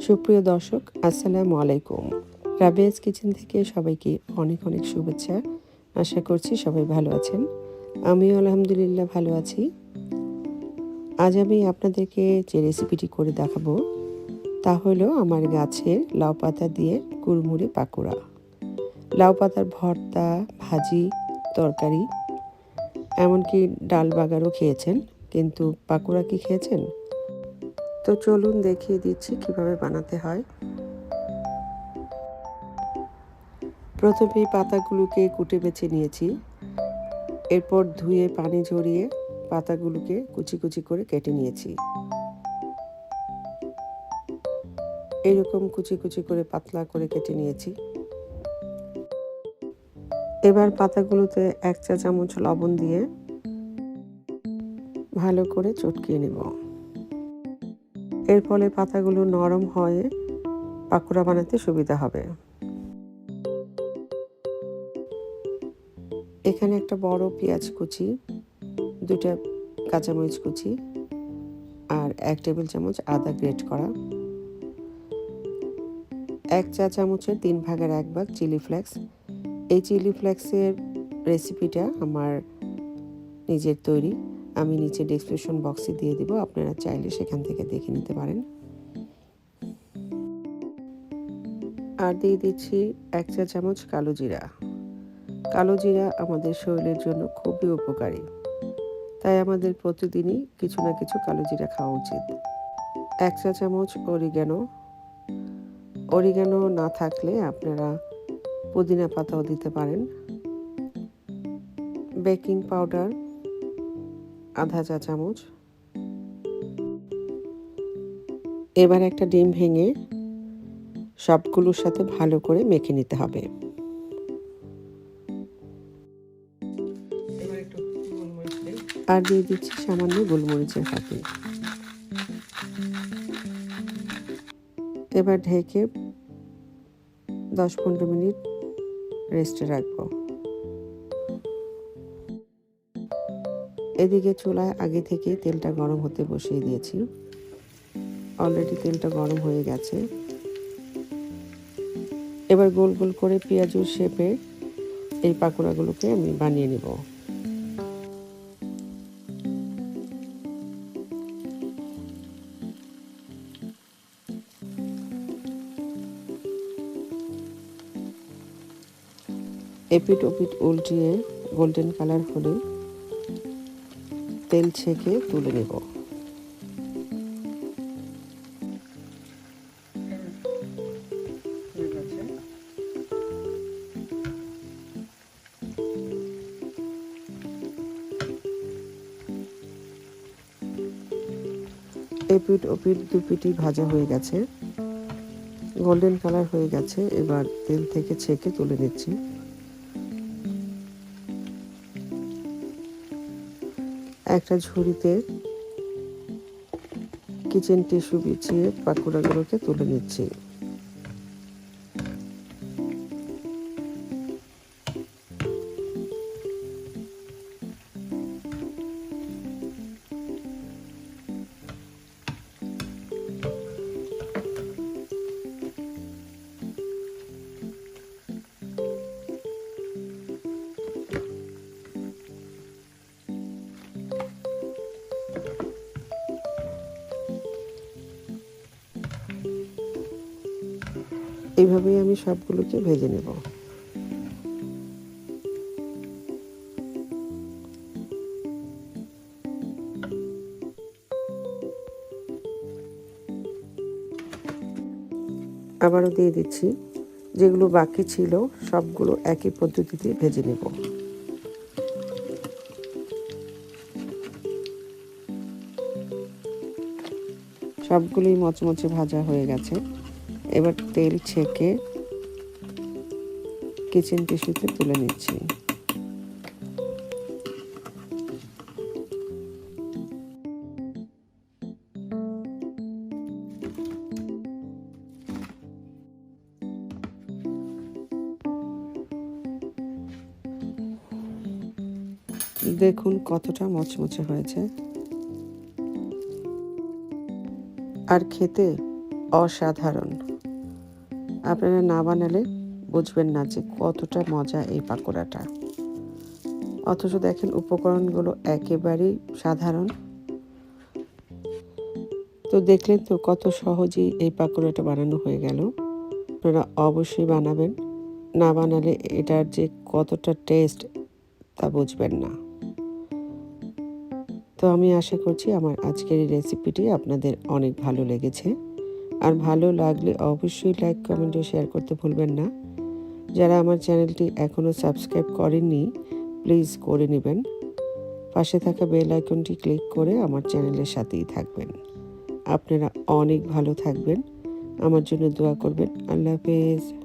সুপ্রিয় দর্শক, আসসালামু আলাইকুম। রাবেয়াস কিচেন থেকে সবাইকে অনেক অনেক শুভেচ্ছা। আশা করছি সবাই ভালো আছেন। আমিও আলহামদুলিল্লাহ ভালো আছি। আজ আমি আপনাদেরকে যে রেসিপিটি করে দেখাবো তা হলো আমার গাছের লাউ পাতা দিয়ে কুড়মুড়ে পাকোড়া। লাউ পাতার ভর্তা, ভাজি, তরকারি, এমনকি ডাল বাগারও খেয়েছেন, কিন্তু পাকোড়া কি খেয়েছেন? তো চলুন দেখিয়ে দিচ্ছি কিভাবে বানাতে হয়। প্রথমে পাতাগুলোকে কুটে বেছে নিয়েছি, এরপর ধুয়ে পানি ঝরিয়ে পাতাগুলোকে কুচি কুচি করে কেটে নিয়েছি। এরকম কুচি কুচি করে পাতলা করে কেটে নিয়েছি। এবার পাতাগুলোতে 1 চা চামচ লবণ দিয়ে ভালো করে চটকিয়ে নেব। এর ফলে পাতাগুলো নরম হয়ে পাকোড়া বানাতে সুবিধা হবে। এখানে একটা বড় পেঁয়াজ কুচি, 2টা কাঁচামরিচ কুচি আর 1 টেবিল চামচ আদা গ্রেট করা, 1 চা চামচের 3/1 ভাগ চিলি ফ্লেক্স। এই চিলি ফ্লেক্সের রেসিপিটা আমার নিজের তৈরি, আমি নিচে ডেসক্রিপশন বক্সে দিয়ে দিব, আপনারা চাইলে সেখান থেকে দেখে নিতে পারেন। আর দিয়ে দিচ্ছি 1 চা চামচ কালো জিরা। কালো জিরা আমাদের শরীরের জন্য খুবই উপকারী, তাই আমাদের প্রতিদিনই কিছু না কিছু কালো জিরা খাওয়া উচিত। 1 চা চামচ অরিগানো না থাকলে আপনারা পুদিনা পাতাও দিতে পারেন। বেকিং পাউডার আধা চা চামচ। এবার একটা ডিম ভেঙে সবগুলোর সাথে ভালো করে মেখে নিতে হবে। আর দিয়ে দিচ্ছি সামান্য গোলমরিচের ফাঁকি। এবার ঢেকে 10-15 মিনিট রেস্টে রাখবো। এদিকে চুলায় আগে থেকে তেলটা গরম হতে বসিয়ে দিয়েছি। অলরেডি তেলটা গরম হয়ে গেছে। এবার গোল গোল করে পেঁয়াজুর শেপে এই পাকোড়াগুলোকে আমি বানিয়ে নেব। এপিট ওপিট উল্টিয়ে গোল্ডেন কালার হলে তেল ছেঁকে তুলে নেব। এপিট ওপিট দুপিটি ভাজা হয়ে গেছে, গোল্ডেন কালার হয়ে গেছে। এবার তেল থেকে ছেঁকে তুলে নিচ্ছি। একটা ঝুড়িতে কিচেন টিস্যু বিছিয়ে পাকোড়াগুলোকে তুলে নিচ্ছি। এইভাবেই আমি সবগুলোকে ভেজে নেব। আবারও দিয়ে দিচ্ছি, যেগুলো বাকি ছিল সবগুলো একই পদ্ধতিতে ভেজে নেব। সবগুলোই মচমচে ভাজা হয়ে গেছে। এবার তেল ছেঁকে কিচেন টিস্যুতে তুলে নিচ্ছি। দেখুন কতটা মচমচে হয়েছে, আর খেতে অসাধারণ। আপনারা না বানালে বুঝবেন না যে কতটা মজা এই পাকোড়াটা। অথচ দেখেন উপকরণগুলো একেবারেই সাধারণ। তো দেখলেন তো কত সহজেই এই পাকোড়াটা বানানো হয়ে গেল। আপনারা অবশ্যই বানাবেন, না বানালে এটার যে কতটা টেস্ট তা বুঝবেন না। তো আমি আশা করছি আমার আজকের এই রেসিপিটি আপনাদের অনেক ভালো লেগেছে। আর ভালো লাগলে অবশ্যই লাইক, কমেন্ট ও শেয়ার করতে ভুলবেন না। যারা আমার চ্যানেলটি এখনও সাবস্ক্রাইব করেননি প্লিজ করে নেবেন। পাশে থাকা বেল আইকনটি ক্লিক করে আমার চ্যানেলের সাথেই থাকবেন। আপনারা অনেক ভালো থাকবেন, আমার জন্য দোয়া করবেন। আল্লাহ হাফেজ।